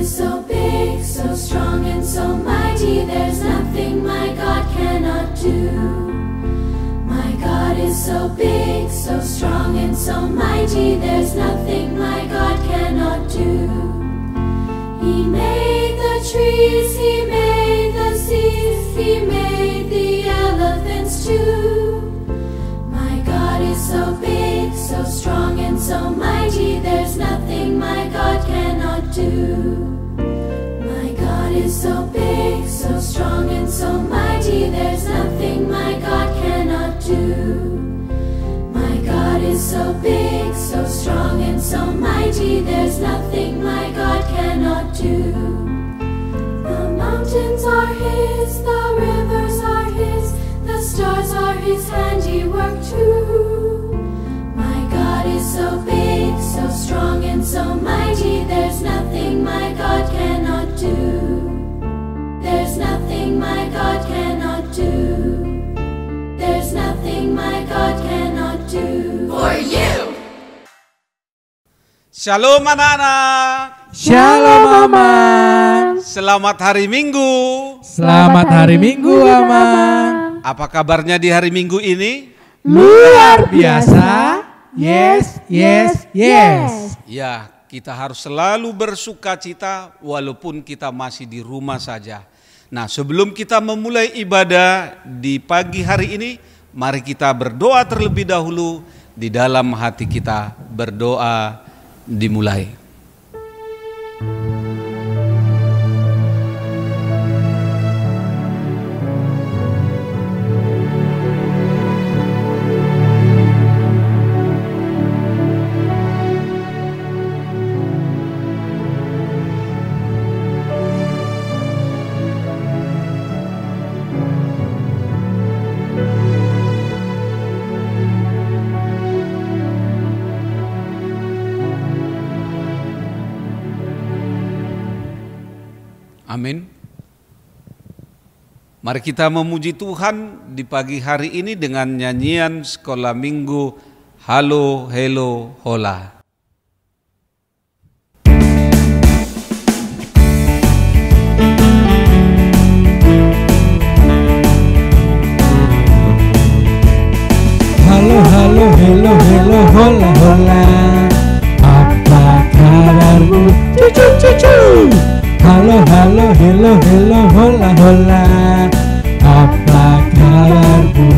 is so big, so strong and so mighty, there's nothing my God cannot do. My God is so big, so strong and so mighty, there's nothing my God cannot do. He made the trees, He made the seas, He made the elephants too. My God is so big, so strong and so mighty, there's nothing my God cannot do. My God is so big, so strong and so mighty, there's nothing my God cannot do. My God is so big, so strong and so mighty, there's nothing my God cannot do. The mountains are His, the rivers are His, the stars are His handiwork too. My God is so big, so strong and so mighty, there's nothing my God cannot do. There's nothing my God cannot do. There's nothing my God cannot do for you. Shalom anak-anak. Shalom Amang. Selamat hari Minggu. Selamat hari Minggu Amang. Apa kabarnya di hari Minggu ini? Luar biasa. Yes, yes, yes. Ya, kita harus selalu bersuka cita walaupun kita masih di rumah saja. Nah, sebelum kita memulai ibadah di pagi hari ini, mari kita berdoa terlebih dahulu. Di dalam hati kita berdoa dimulai. Amin. Mari kita memuji Tuhan di pagi hari ini dengan nyanyian sekolah minggu Halo, Hello, Hola. Halo, halo, hello, hello, hola, hola. Apa kabarmu? Cucu, cucu. Halo, halo, hello, hello, hola, hola. Apa kabarmu?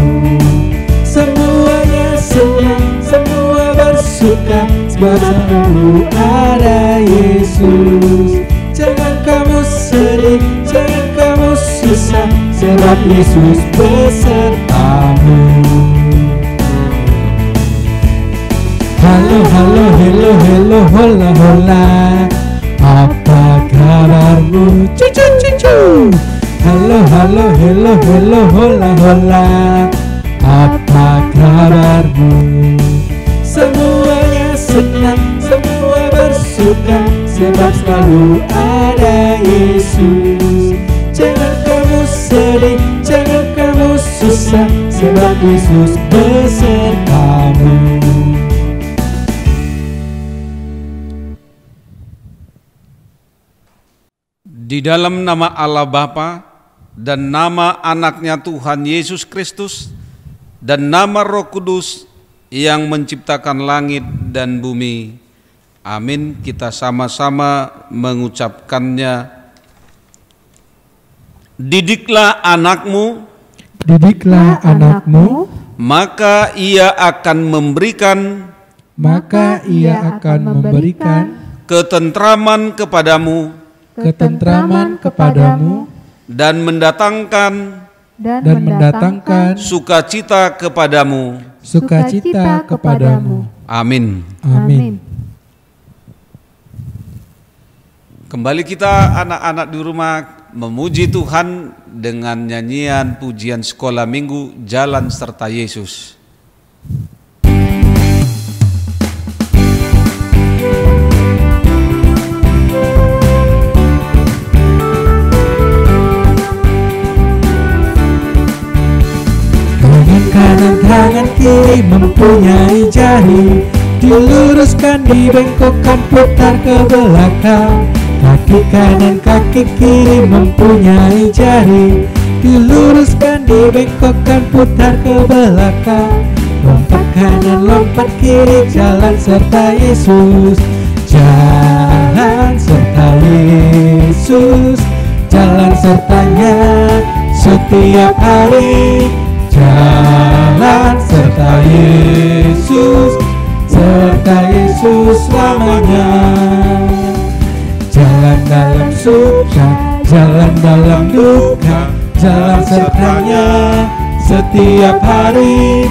Semuanya senang, semua bersuka, sebab selalu ada Yesus. Jangan kamu sedih, jangan kamu susah, sebab Yesus besertamu. Halo, halo, hello, hello, hola, hola. Apa kabarmu? Cucu, cucu. Halo, halo, hello, hello, hola, hola. Apa kabarmu? Semuanya senang, semua bersuka, sebab selalu ada Yesus. Jangan kamu sedih, jangan kamu susah, sebab Yesus besertamu. Di dalam nama Allah Bapa dan nama anaknya Tuhan Yesus Kristus dan nama Roh Kudus yang menciptakan langit dan bumi. Amin. Kita sama-sama mengucapkannya. Didiklah anakmu, Didiklah anakmu, maka ia akan memberikan ketentraman kepadamu dan mendatangkan sukacita kepadamu. Amin. Amin. Kembali kita anak-anak di rumah memuji Tuhan dengan nyanyian pujian sekolah minggu Jalan Serta Yesus. Kanan tangan kiri mempunyai jari, diluruskan, dibengkokkan, putar ke belakang. Kaki kanan kaki kiri mempunyai jari, diluruskan dibengkokkan putar ke belakang. Lompat kanan lompat kiri jalan serta Yesus. Jalan serta Yesus, jalan sertanya setiap hari. Jalan serta Yesus, serta Yesus selamanya. Jalan dalam suka, jalan dalam duka, jalan sertanya setiap hari.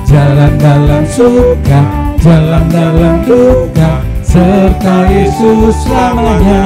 Jalan dalam suka, jalan dalam duka, serta Yesus selamanya.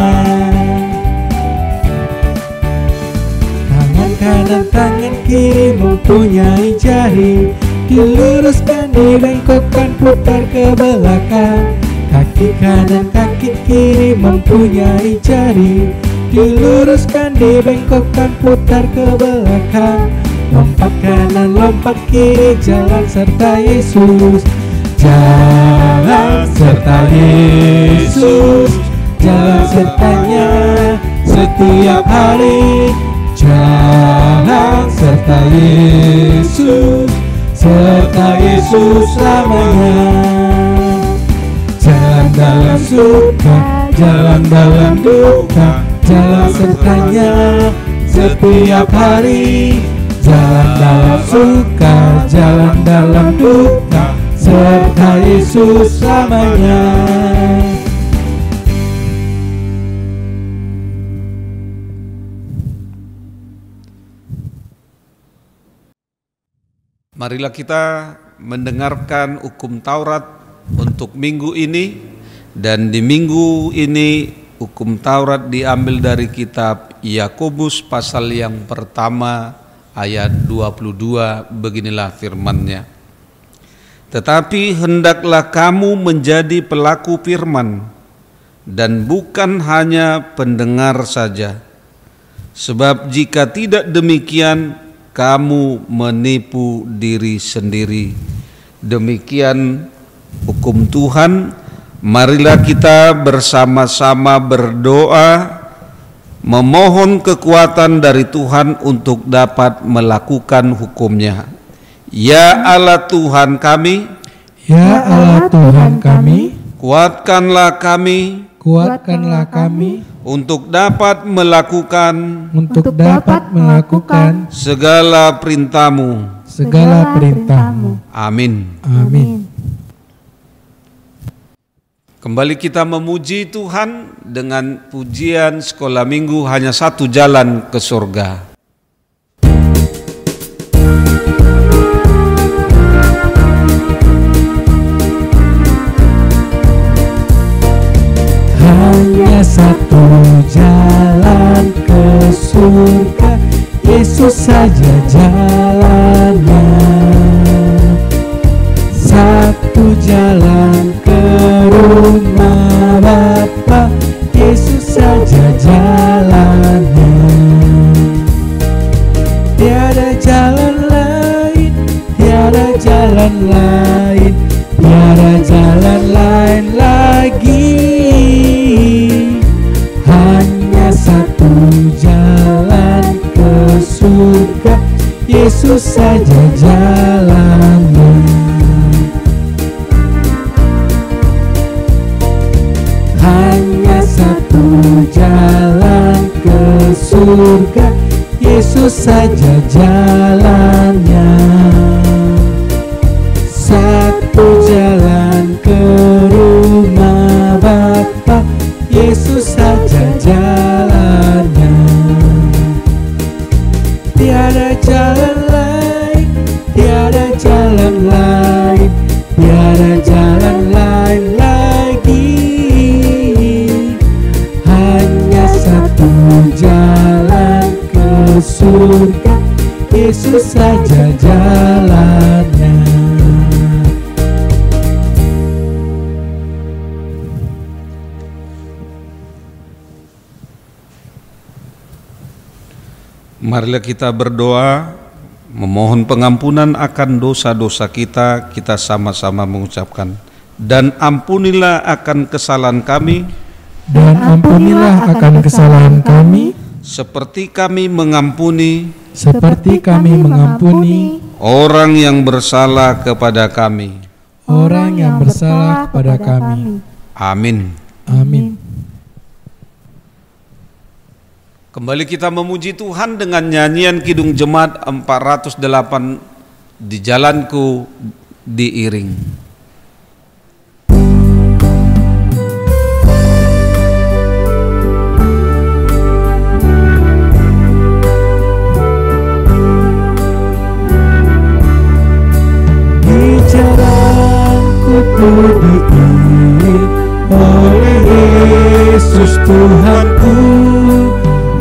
Tangan kanan tangan kiri mempunyai jari, diluruskan dibengkokkan putar ke belakang. Kaki kanan kaki kiri mempunyai jari, diluruskan dibengkokkan putar ke belakang. Lompat kanan lompat kiri jalan serta Yesus. Jalan serta Yesus, jalan sertanya setiap hari. Jalan serta Yesus, serta Yesus selamanya. Jalan dalam suka, jalan dalam duka, jalan sertanya setiap hari. Jalan dalam suka, jalan dalam duka, serta Yesus selamanya. Marilah kita mendengarkan hukum Taurat untuk minggu ini. Dan di minggu ini hukum Taurat diambil dari kitab Yakobus pasal yang pertama ayat 22. Beginilah firman-Nya. Tetapi hendaklah kamu menjadi pelaku firman dan bukan hanya pendengar saja. Sebab jika tidak demikian, kamu menipu diri sendiri. Demikian hukum Tuhan. Marilah kita bersama-sama berdoa, memohon kekuatan dari Tuhan untuk dapat melakukan hukum-Nya. Ya Allah Tuhan kami, Ya Allah Tuhan kami, kuatkanlah kami kuatkanlah kami untuk dapat melakukan segala perintah-Mu. segala perintah-Mu. Amin. Amin. Kembali kita memuji Tuhan dengan pujian sekolah minggu hanya satu jalan ke surga. Hanya satu jalan ke surga, Yesus saja jalannya. Satu jalan ke rumah Bapa, Yesus saja jalannya. Tiada jalan lain, tiada jalan lain, tiada jalan lain lagi. Hanya satu jalan ke surga, Yesus saja jalannya. Hanya satu jalan ke surga, Yesus saja jalannya. Satu jalan ke rumah Bapa, Yesus saja jalannya. Tiada jalan lain, tiada jalan lain, tiada jalan lain lagi. Hanya satu jalan ke surga, Yesus saja jalannya. Marilah kita berdoa, memohon pengampunan akan dosa-dosa kita. Kita sama-sama mengucapkan, dan ampunilah akan kesalahan kami, Dan ampunilah akan kesalahan kami, seperti kami mengampuni seperti kami mengampuni orang yang bersalah kepada kami. orang yang bersalah kepada kami. Amin. Amin. Kembali kita memuji Tuhan dengan nyanyian Kidung Jemaat 408, Di Jalanku Diiring. Diiring oleh Yesus Tuhanku,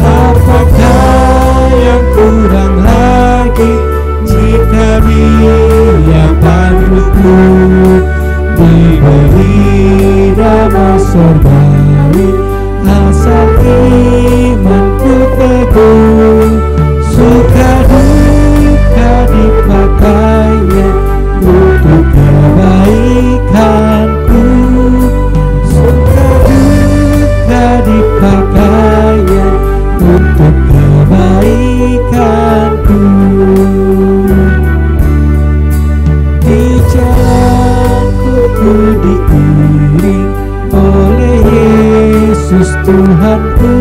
apakah yang kurang lagi jika Dia panduku? Diberi damai surgawi, asal imanku teguh, suka duka dipakainya untuk kebaikanku, suka duka dipakainya untuk kebaikanku. Di jalanku ku diiring oleh Yesus Tuhanku,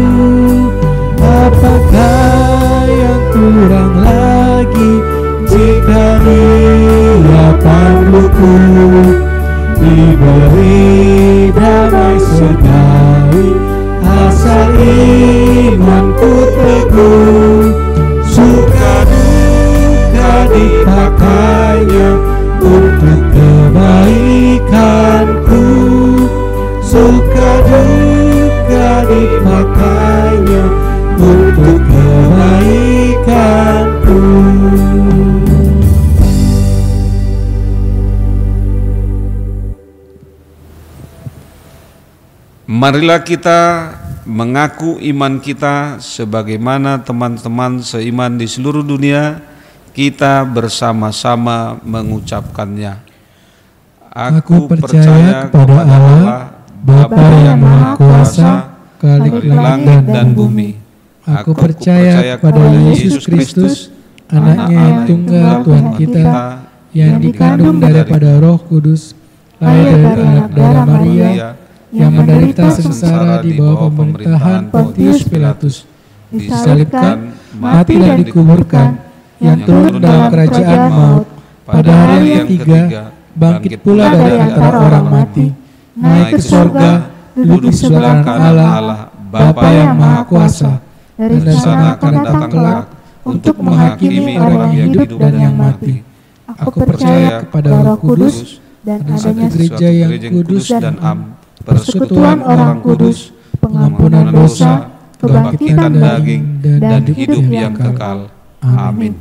apakah yang kurang lagi jika Dia panduku? Diberi damai surgawi, asal imanku teguh, suka duka dipakainya untuk kebaikanku, suka duka dipakainya untuk kebaikanku. Marilah kita mengaku iman kita sebagaimana teman-teman seiman di seluruh dunia kita bersama-sama mengucapkannya. Aku percaya kepada Allah, Bapa yang Maha Kuasa, Khalik langit dan bumi. Aku percaya kepada Yesus Kristus, Anaknya yang tunggal Tuhan kita, yang dikandung daripada Roh Kudus, lahir dari anak darah Maria, yang menderita sengsara di bawah pemerintahan Pontius Pilatus, disalibkan, mati dan dikuburkan, yang turun dalam kerajaan maut, pada hari yang ketiga bangkit pula dari antara orang mati, naik ke surga, duduk di sebelah kanan Allah, Bapa yang Maha Kuasa, dan dari sana akan datang kelak untuk menghakimi orang yang hidup dan yang mati. Aku percaya kepada Roh Kudus dan adanya gereja yang kudus dan am, persekutuan orang kudus, pengampunan dosa, kebangkitan daging, dan hidup yang kekal. Amin.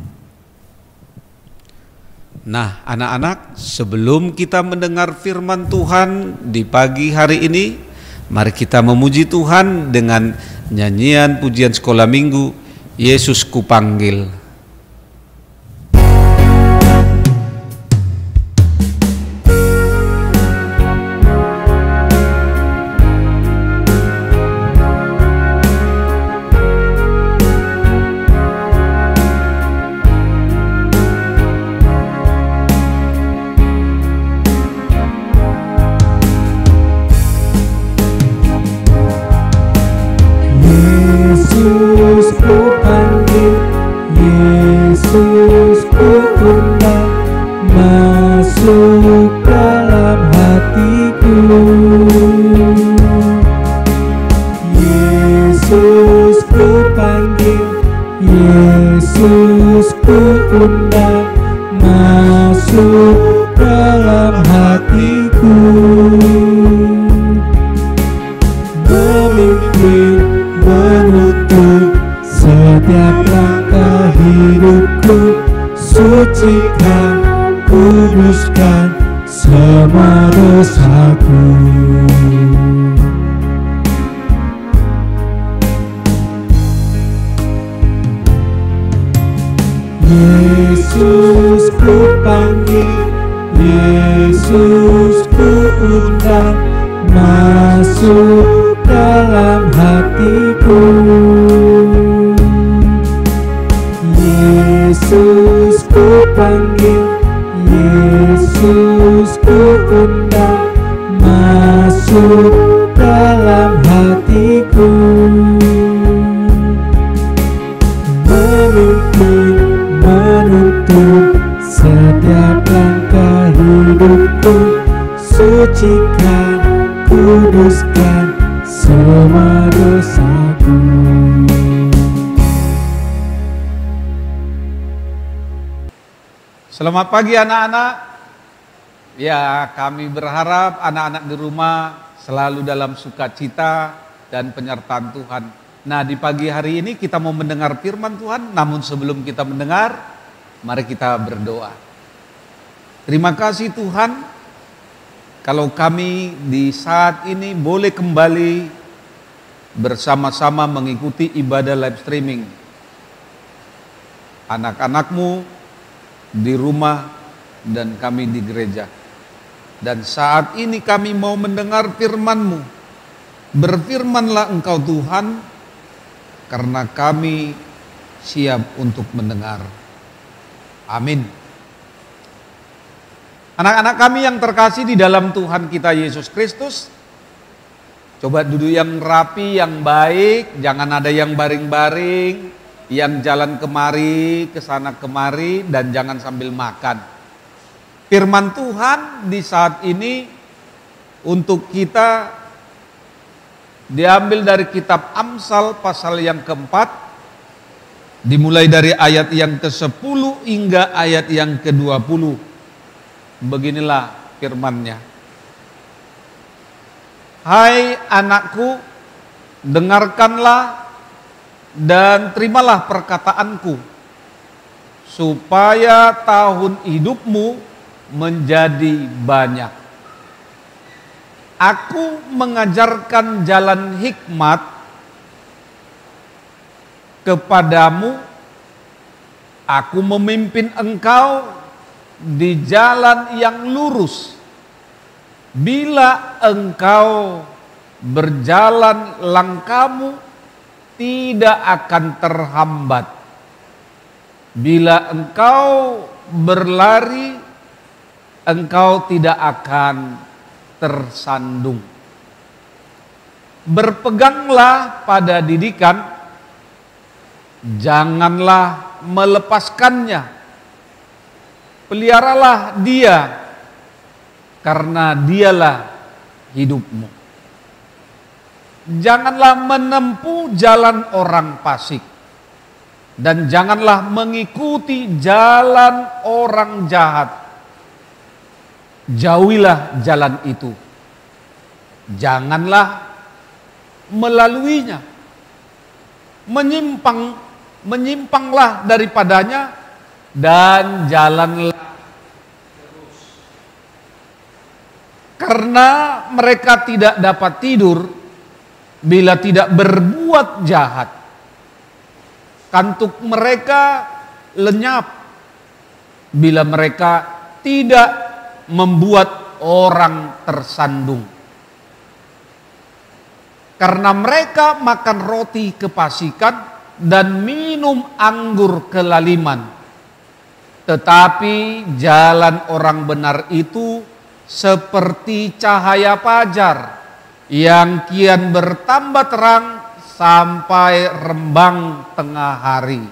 Nah, anak-anak, sebelum kita mendengar firman Tuhan di pagi hari ini, mari kita memuji Tuhan dengan nyanyian pujian sekolah minggu, Yesus Kupanggil. Yesus kupanggil, Yesus kuundang, masuk dalam hatiku. Yesus kupanggil, Yesus kuundang, masuk dalam hatiku. Memimpin, menuntun setiap langkah hidupku, sucikan, kuduskan semua dosaku. Yesus kupanggil, Yesus kuundang, masuk dalam hatiku. Yesus ku panggil, Yesus ku undang, masuk dalam hatiku. Memimpin, menuntun setiap langkah hidupku, sucikan, kuduskan semua dosaku. Selamat pagi anak-anak. Ya, kami berharap anak-anak di rumah selalu dalam sukacita dan penyertaan Tuhan. Nah, di pagi hari ini kita mau mendengar firman Tuhan, namun sebelum kita mendengar, mari kita berdoa. Terima kasih Tuhan, kalau kami di saat ini boleh kembali bersama-sama mengikuti ibadah live streaming. Anak-anakmu di rumah dan kami di gereja. Dan saat ini kami mau mendengar firman-Mu. Berfirmanlah Engkau Tuhan, karena kami siap untuk mendengar. Amin. Anak-anak kami yang terkasih di dalam Tuhan kita Yesus Kristus, coba duduk yang rapi, yang baik, jangan ada yang baring-baring, yang jalan kemari, kesana kemari, dan jangan sambil makan. Firman Tuhan di saat ini untuk kita diambil dari kitab Amsal pasal yang keempat, dimulai dari ayat yang ke-10 hingga ayat yang ke-20. Beginilah firman-Nya. Hai anakku, dengarkanlah dan terimalah perkataanku, supaya tahun hidupmu menjadi banyak. Aku mengajarkan jalan hikmat kepadamu, aku memimpin engkau di jalan yang lurus. Bila engkau berjalan, langkahmu tidak akan terhambat. Bila engkau berlari, engkau tidak akan tersandung. Berpeganglah pada didikan, janganlah melepaskannya. Peliharalah dia, karena dialah hidupmu. Janganlah menempuh jalan orang fasik, dan janganlah mengikuti jalan orang jahat. Jauhilah jalan itu, janganlah melaluinya. Menyimpanglah daripadanya, dan jalanlah terus. Karena mereka tidak dapat tidur bila tidak berbuat jahat. Kantuk mereka lenyap bila mereka tidak membuat orang tersandung. Karena mereka makan roti kefasikan dan minum anggur kelaliman. Tetapi jalan orang benar itu seperti cahaya fajar yang kian bertambah terang sampai rembang tengah hari.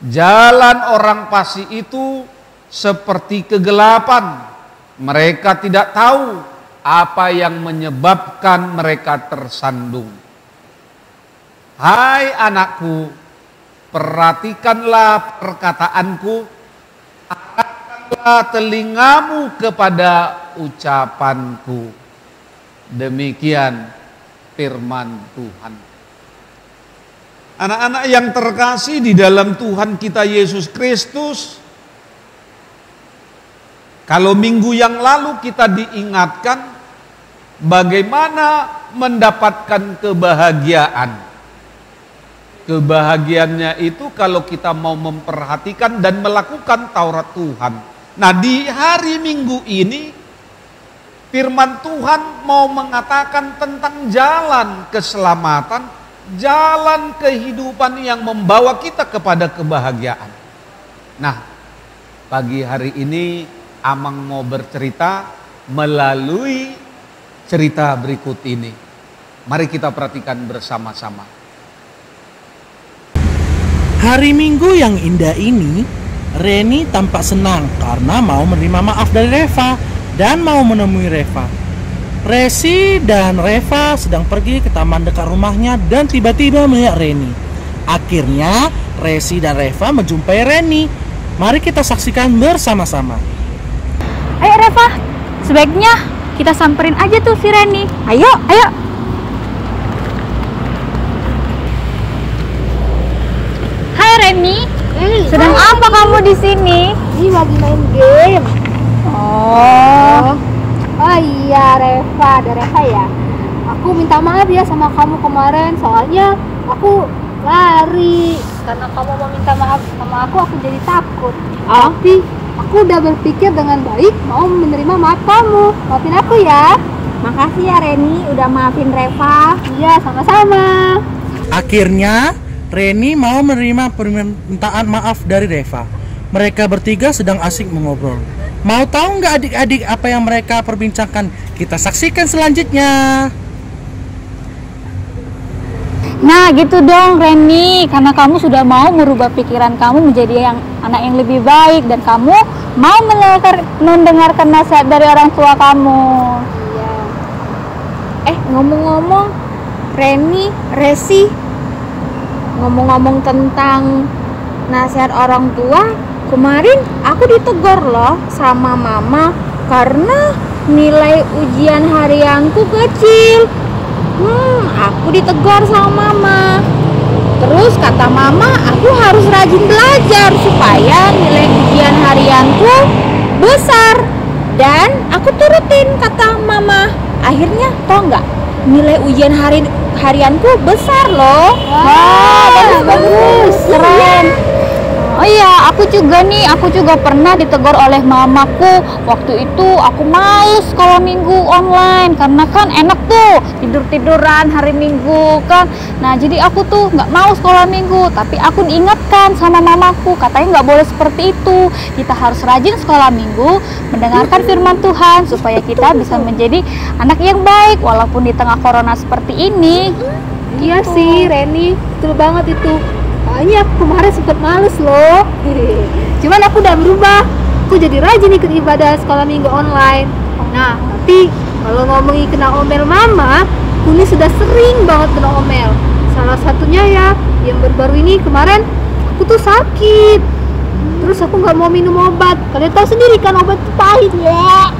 Jalan orang fasik itu seperti kegelapan. Mereka tidak tahu apa yang menyebabkan mereka tersandung. Hai anakku, perhatikanlah perkataanku, arahkanlah telingamu kepada ucapanku. Demikian firman Tuhan. Anak-anak yang terkasih di dalam Tuhan kita Yesus Kristus, kalau minggu yang lalu kita diingatkan bagaimana mendapatkan kebahagiaan. Kebahagiaannya itu kalau kita mau memperhatikan dan melakukan Taurat Tuhan. Nah, di hari Minggu ini Firman Tuhan mau mengatakan tentang jalan keselamatan, jalan kehidupan yang membawa kita kepada kebahagiaan. Nah, pagi hari ini Amang mau bercerita melalui cerita berikut ini. Mari kita perhatikan bersama-sama. Hari Minggu yang indah ini, Reni tampak senang karena mau menerima maaf dari Reva dan mau menemui Reva. Resi dan Reva sedang pergi ke taman dekat rumahnya dan tiba-tiba melihat Reni. Akhirnya Resi dan Reva menjumpai Reni. Mari kita saksikan bersama-sama. Ayo Reva, sebaiknya kita samperin aja tuh si Reni. Ayo. Hai Reni, sedang apa kamu di sini? Ini lagi main game. Oh Iya Reva, ada Reva ya. Aku minta maaf ya sama kamu kemarin, soalnya aku lari. Karena kamu mau minta maaf sama aku jadi takut. Tapi aku udah berpikir dengan baik mau menerima maaf kamu. Maafin aku ya. makasih ya Reni udah maafin Reva. Iya, sama-sama. Akhirnya Reni mau menerima permintaan maaf dari Reva. Mereka bertiga sedang asik mengobrol. Mau tahu nggak adik-adik apa yang mereka perbincangkan? Kita saksikan selanjutnya. Nah gitu dong Reni, karena kamu sudah mau merubah pikiran kamu menjadi anak yang lebih baik, dan kamu mau mendengarkan nasihat dari orang tua kamu. Iya. Ngomong-ngomong, Resi, ngomong-ngomong tentang nasihat orang tua, kemarin aku ditegur loh sama mama karena nilai ujian harianku kecil. Aku ditegur sama mama. Terus kata mama, aku harus rajin belajar supaya nilai ujian harianku besar. Dan aku turutin kata mama. Akhirnya tau nggak? Nilai ujian harianku besar loh. Wah, bagus, keren. Oh iya, aku juga pernah ditegur oleh mamaku. Waktu itu aku males sekolah minggu online karena kan enak tuh tidur-tiduran hari Minggu kan. Nah jadi aku tuh nggak mau sekolah minggu, tapi aku diingatkan sama mamaku, katanya nggak boleh seperti itu. Kita harus rajin sekolah minggu, mendengarkan firman Tuhan supaya kita bisa menjadi anak yang baik walaupun di tengah corona seperti ini. Iya sih Reni, betul banget itu. Soalnya aku kemarin sempat males loh. Cuman aku udah berubah. Aku jadi rajin ikut ibadah sekolah minggu online. Nah, tapi kalau ngomongin kena omel mama, aku ini sudah sering banget kena omel. Salah satunya ya, yang baru-baru ini kemarin aku tuh sakit. Terus aku nggak mau minum obat. Kalian tahu sendiri kan obat itu pahit ya.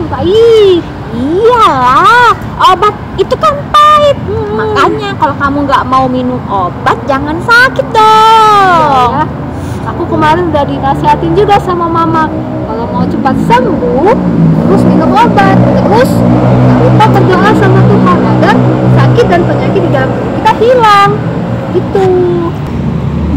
Pahit. Iyalah, obat itu kan pahit. Makanya kalau kamu nggak mau minum obat, jangan sakit dong. Ya, aku kemarin udah dinasihatin juga sama mama, kalau mau cepat sembuh, terus minum obat, terus jangan lupa berdoa sama Tuhan agar sakit dan penyakit di dalam tubuh kita hilang. Gitu.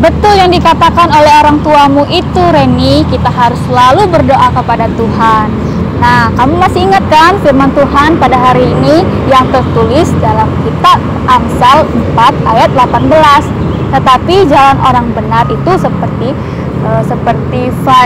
Betul yang dikatakan oleh orang tuamu itu, Reni. Kita harus selalu berdoa kepada Tuhan. Nah, kamu masih ingat kan firman Tuhan pada hari ini yang tertulis dalam kitab Amsal 4 ayat 18. Tetapi jalan orang benar itu seperti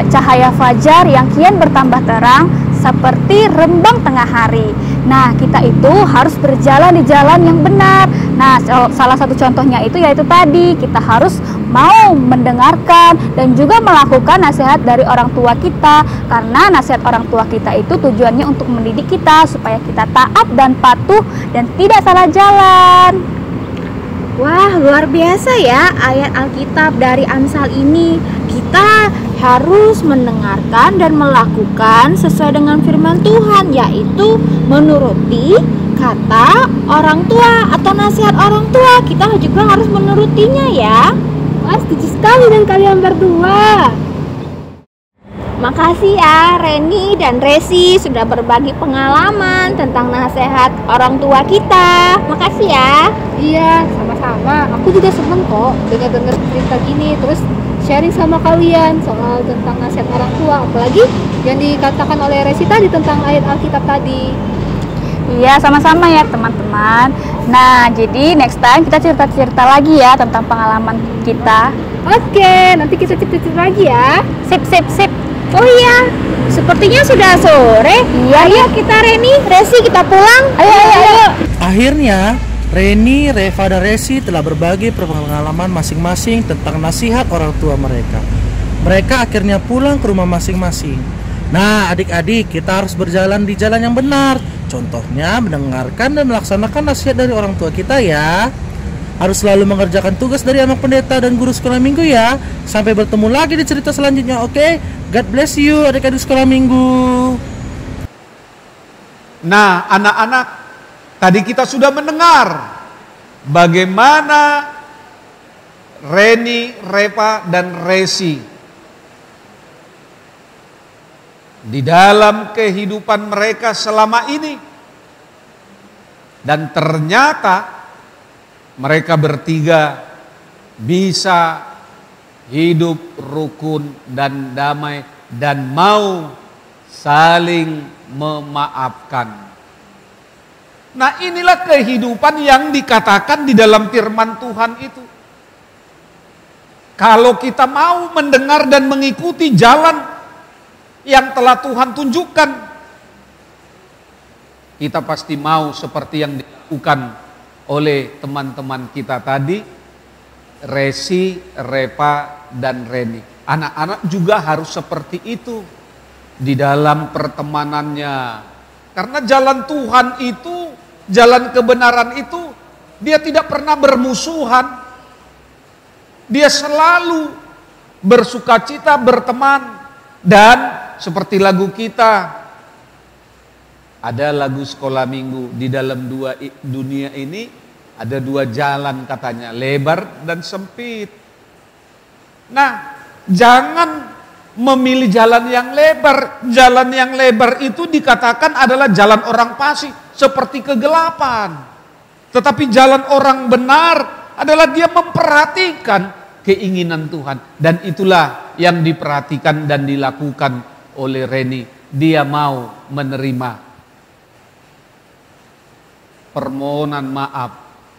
cahaya fajar yang kian bertambah terang, seperti rembang tengah hari. Nah, kita itu harus berjalan di jalan yang benar. Nah, salah satu contohnya itu yaitu tadi, kita harus mau mendengarkan dan juga melakukan nasihat dari orang tua kita. Karena nasihat orang tua kita itu tujuannya untuk mendidik kita supaya kita taat dan patuh dan tidak salah jalan. Wah, luar biasa ya ayat Alkitab dari Amsal ini. Kita harus mendengarkan dan melakukan sesuai dengan firman Tuhan, yaitu menuruti kata orang tua atau nasihat orang tua. Kita juga harus menurutinya ya. Wah, setuju sekali dengan kalian berdua. Makasih ya Reni dan Resi sudah berbagi pengalaman tentang nasihat orang tua kita. Makasih ya. Iya, sama-sama. Aku juga seneng kok dengar cerita gini. Terus sharing sama kalian soal tentang nasihat orang tua, apalagi yang dikatakan oleh Resi tadi tentang ayat Alkitab tadi. Iya, sama-sama ya teman-teman. Nah, jadi next time kita cerita-cerita lagi ya tentang pengalaman kita. Oke, nanti kita cerita-cerita lagi ya. Sip. Oh iya, sepertinya sudah sore. Iya, Ayo kita Resi kita pulang. Ayo. Akhirnya, Reni, Reva, dan Resi telah berbagi pengalaman masing-masing tentang nasihat orang tua mereka. Mereka akhirnya pulang ke rumah masing-masing. Nah, adik-adik, kita harus berjalan di jalan yang benar. Contohnya, mendengarkan dan melaksanakan nasihat dari orang tua kita ya. Harus selalu mengerjakan tugas dari anak pendeta dan guru sekolah minggu ya. Sampai bertemu lagi di cerita selanjutnya, oke? God bless you adik-adik sekolah minggu. Nah, anak-anak, tadi kita sudah mendengar bagaimana Reni, Reva, dan Resi di dalam kehidupan mereka selama ini. Dan ternyata mereka bertiga bisa hidup rukun dan damai dan mau saling memaafkan. Nah, inilah kehidupan yang dikatakan di dalam firman Tuhan itu. Kalau kita mau mendengar dan mengikuti jalan yang telah Tuhan tunjukkan, kita pasti mau seperti yang dilakukan oleh teman-teman kita tadi, Resi, Reva, dan Reni. Anak-anak juga harus seperti itu di dalam pertemanannya. Karena jalan Tuhan itu, jalan kebenaran itu, dia tidak pernah bermusuhan. Dia selalu bersukacita berteman. Dan seperti lagu kita, ada lagu sekolah minggu, di dalam dunia ini ada dua jalan katanya, lebar dan sempit. Nah, jangan memilih jalan yang lebar. Jalan yang lebar itu dikatakan adalah jalan orang fasik, seperti kegelapan. Tetapi jalan orang benar adalah dia memperhatikan keinginan Tuhan. Dan itulah yang diperhatikan dan dilakukan oleh Reni. Dia mau menerima permohonan maaf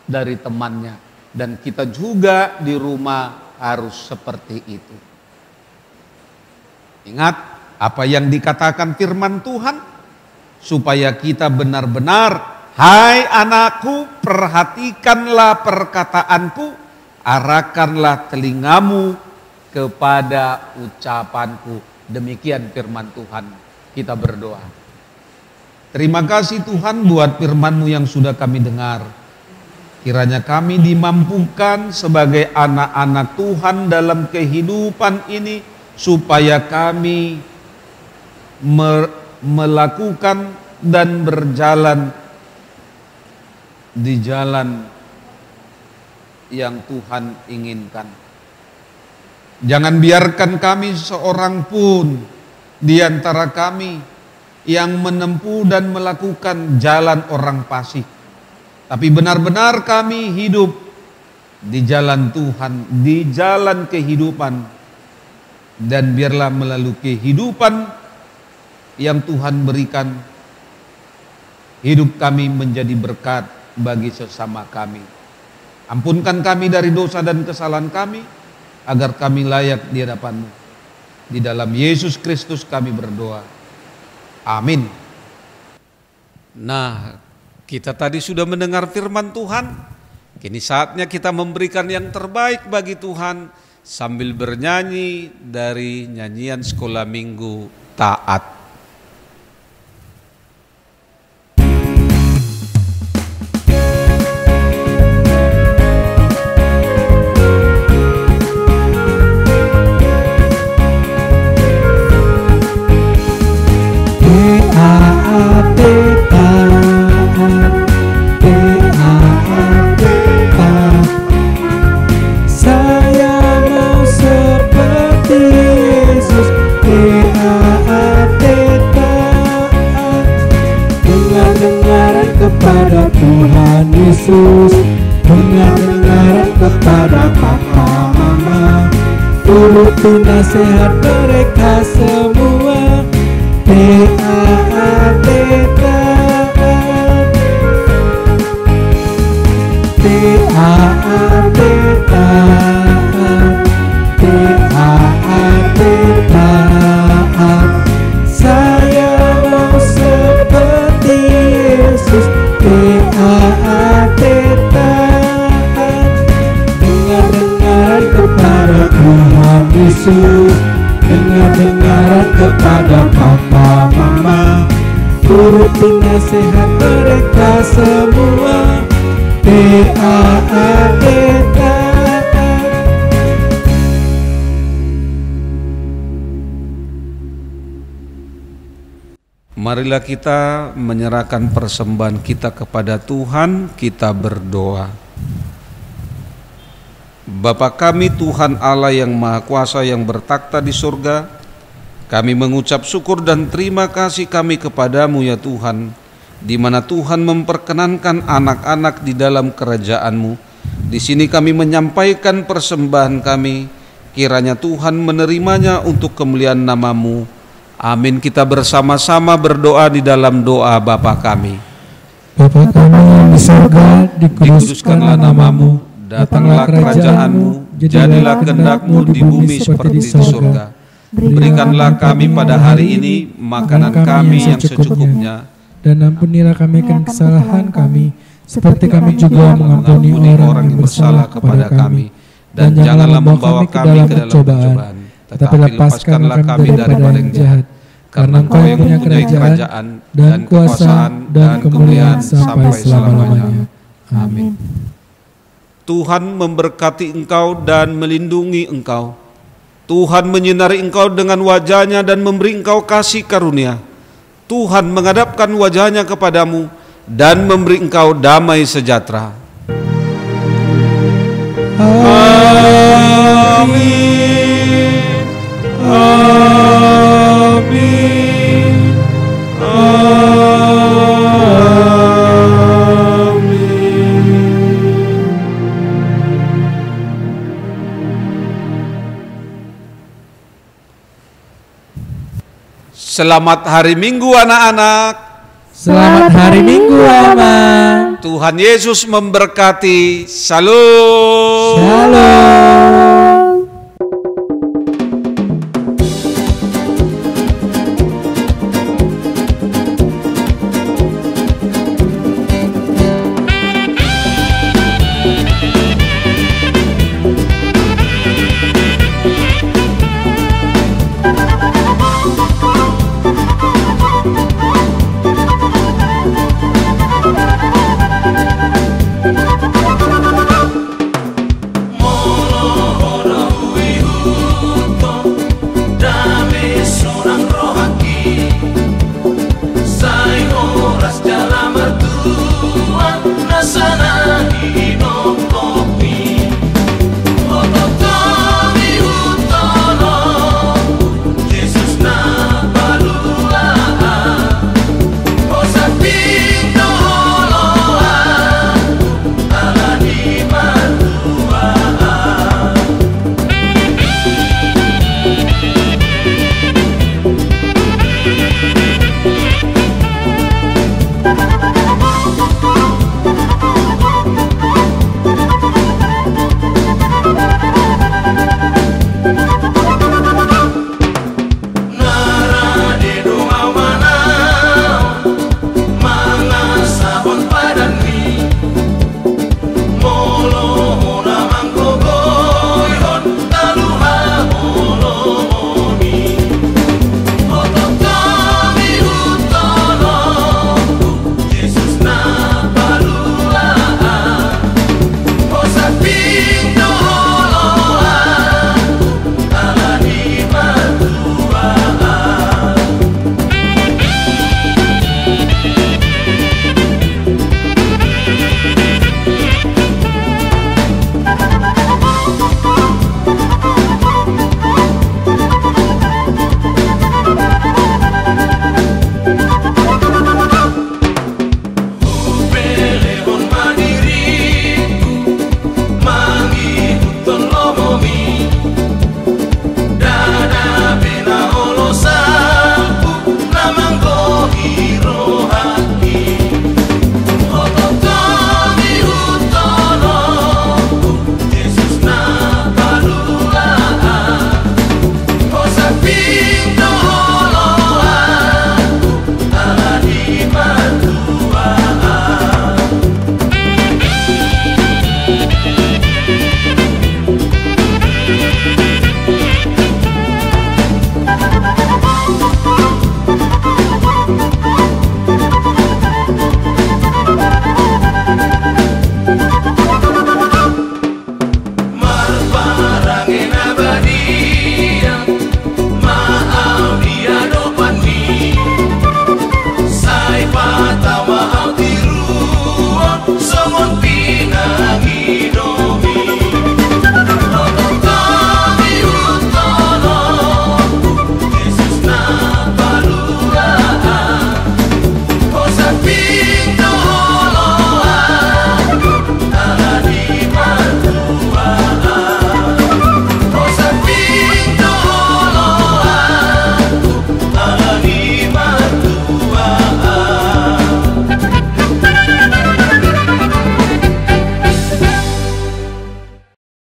dari temannya. Dan kita juga di rumah harus seperti itu. Ingat apa yang dikatakan firman Tuhan, supaya kita benar-benar, hai anakku, perhatikanlah perkataanku, arahkanlah telingamu kepada ucapanku. Demikian firman Tuhan. Kita berdoa. Terima kasih Tuhan buat firman-Mu yang sudah kami dengar. Kiranya kami dimampukan sebagai anak-anak Tuhan dalam kehidupan ini, supaya kami melakukan dan berjalan di jalan yang Tuhan inginkan. Jangan biarkan kami seorang pun di antara kami yang menempuh dan melakukan jalan orang fasik. Tapi benar-benar kami hidup di jalan Tuhan, di jalan kehidupan. Dan biarlah melalui kehidupan yang Tuhan berikan, hidup kami menjadi berkat bagi sesama kami. Ampunkan kami dari dosa dan kesalahan kami, agar kami layak di hadapan-Mu. Di dalam Yesus Kristus kami berdoa. Amin. Nah, kita tadi sudah mendengar firman Tuhan. Kini saatnya kita memberikan yang terbaik bagi Tuhan sambil bernyanyi dari nyanyian sekolah minggu Taat. Kepada Tuhan Yesus, dengar-dengar kepada Papa Mama, guru turuti nasihat mereka semua. Taat, saya mau seperti Yesus. Dengar-dengaran kepada Tuhan Yesus, dengar-dengaran kepada papa mama, turuti nasihat mereka semua. Marilah kita menyerahkan persembahan kita kepada Tuhan, kita berdoa. Bapa kami Tuhan Allah yang Maha Kuasa yang bertakhta di surga, kami mengucap syukur dan terima kasih kami kepadamu ya Tuhan, di mana Tuhan memperkenankan anak-anak di dalam kerajaan-Mu. Di sini kami menyampaikan persembahan kami, kiranya Tuhan menerimanya untuk kemuliaan nama-Mu. Amin. Kita bersama-sama berdoa di dalam doa Bapa kami. Bapa kami yang di surga, dikuduskanlah nama-Mu, datanglah kerajaan-Mu, jadilah kehendak-Mu di bumi seperti di surga. Berikanlah kami pada hari ini makanan kami yang secukupnya, dan ampunilah kami akan kesalahan kami, seperti kami juga mengampuni orang yang bersalah kepada kami. Dan janganlah membawa kami ke dalam pencobaan, tetapi lepaskanlah kami daripada yang jahat. Karena Engkau yang punya kerajaan dan kuasa dan kemuliaan sampai selama-lamanya. Amin. Tuhan memberkati engkau dan melindungi engkau. Tuhan menyinari engkau dengan wajah-Nya dan memberi engkau kasih karunia. Tuhan menghadapkan wajah-Nya kepadamu dan memberi engkau damai sejahtera. Amin. Amin. Selamat hari Minggu anak-anak. Selamat hari Minggu, Mama. Tuhan Yesus memberkati. Shalom. Shalom.